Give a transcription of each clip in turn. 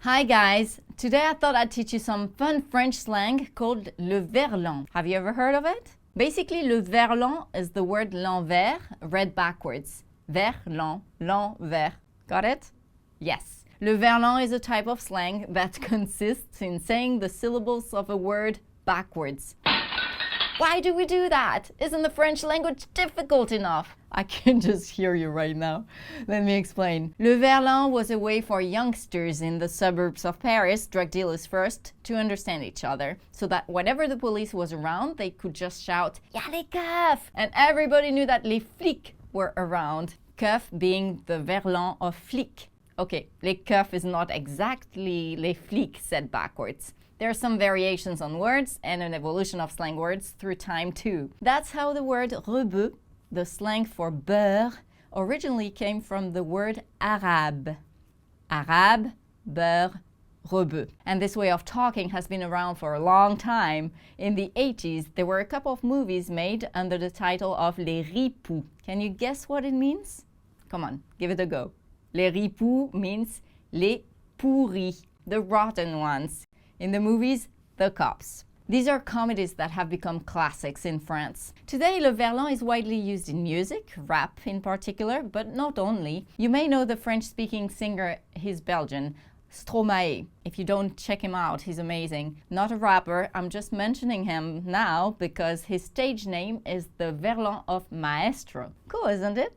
Hi guys! Today I thought I'd teach you some fun French slang called le verlan. Have you ever heard of it? Basically, le verlan is the word l'envers read backwards. Verlan, l'envers. Got it? Yes. Le verlan is a type of slang that consists in saying the syllables of a word backwards. Why do we do that? Isn't the French language difficult enough? I can just hear you right now. Let me explain. Le verlan was a way for youngsters in the suburbs of Paris, drug dealers first, to understand each other, so that whenever the police was around, they could just shout, "Y'a les keufs!" And everybody knew that les flics were around. Keuf being the verlan of flic. Okay, les keufs is not exactly les flics said backwards. There are some variations on words and an evolution of slang words through time too. That's how the word rebeu, the slang for beurre, originally came from the word arabe. Arabe, beurre, rebeu. And this way of talking has been around for a long time. In the 80s, there were a couple of movies made under the title of Les Ripoux. Can you guess what it means? Come on, give it a go. Les Ripoux means les pourris, the rotten ones. In the movies, the cops. These are comedies that have become classics in France. Today, le verlan is widely used in music, rap in particular, but not only. You may know the French-speaking singer, he's Belgian, Stromae. If you don't check him out, he's amazing. Not a rapper, I'm just mentioning him now because his stage name is the VERLAN of Maestro. Cool, isn't it?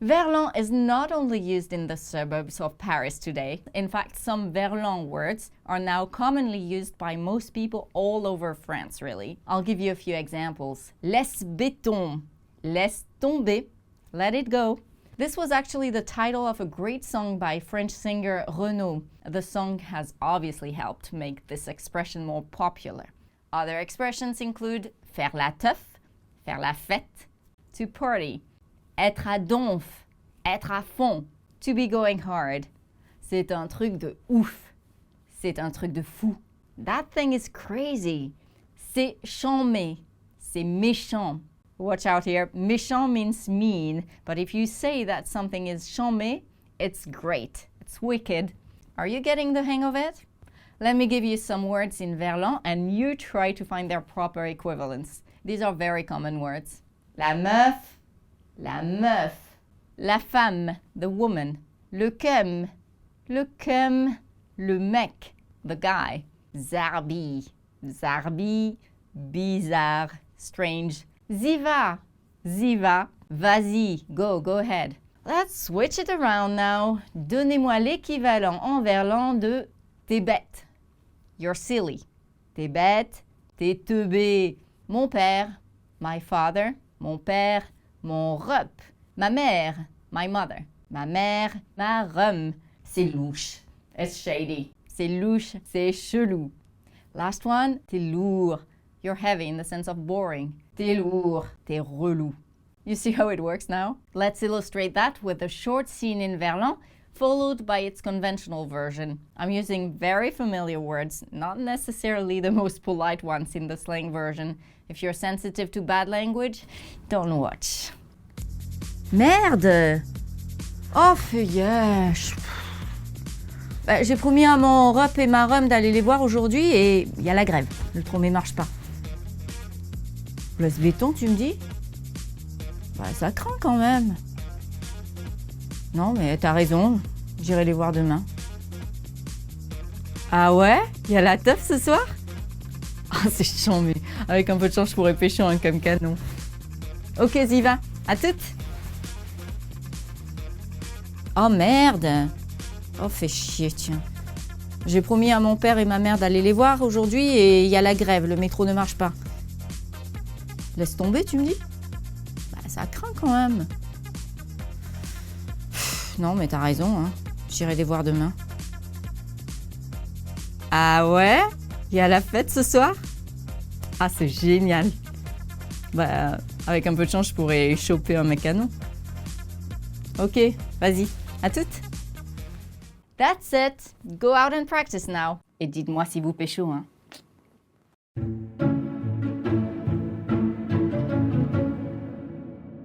Verlan is not only used in the suburbs of Paris today. In fact, some verlan words are now commonly used by most people all over France, really. I'll give you a few examples. Laisse béton, laisse tomber, let it go. This was actually the title of a great song by French singer Renaud. The song has obviously helped make this expression more popular. Other expressions include faire la teuf, faire la fête, to party. Être à donf, être à fond, to be going hard. C'est un truc de ouf. C'est un truc de fou. That thing is crazy. C'est chambé. C'est méchant. Watch out here. Méchant means mean, but if you say that something is chambé, it's great. It's wicked. Are you getting the hang of it? Let me give you some words in verlan and you try to find their proper equivalents. These are very common words. La meuf, la meuf. La femme, the woman. Le cum, le mec, the guy. Zarbi, zarbi, bizarre, strange. Ziva, ziva, vas-y, go ahead. Let's switch it around now. Donnez-moi l'équivalent en verlan de t'es bête. You're silly. T'es bête, t'es teubé. Mon père, my father. Mon père, mon rep. Ma mère, my mother. Ma mère, ma rhum. C'est louche. It's shady. C'est louche, c'est chelou. Last one, t'es lourd. You're heavy in the sense of boring. T'es lourd, t'es relou. You see how it works now? Let's illustrate that with a short scene in verlan, followed by its conventional version. I'm using very familiar words, not necessarily the most polite ones in the slang version. If you're sensitive to bad language, don't watch. Merde! Oh, feuillage! J'ai promis à mon rep et ma rhum d'aller les voir aujourd'hui et il y a la grève. Le tromé marche pas. Laisse béton, tu me dis? Ça craint quand même. Non, mais t'as raison. J'irai les voir demain. Ah ouais? Il y a la teuf ce soir? Ah, c'est chiant, mais avec un peu de chance, je pourrais pêcher un comme canon. Ok, Ziva. À toutes! Oh merde! Oh, fais chier, tiens. J'ai promis à mon père et ma mère d'aller les voir aujourd'hui et il y a la grève, le métro ne marche pas. Laisse tomber, tu me dis? Ça craint quand même. Non, mais t'as raison, hein. J'irai les voir demain. Ah ouais? Il y a la fête ce soir? Ah, c'est génial. Avec un peu de chance, je pourrais choper un mécano. Ok, vas-y. À toutes. That's it. Go out and practice now. Et dites-moi si vous pécho, hein.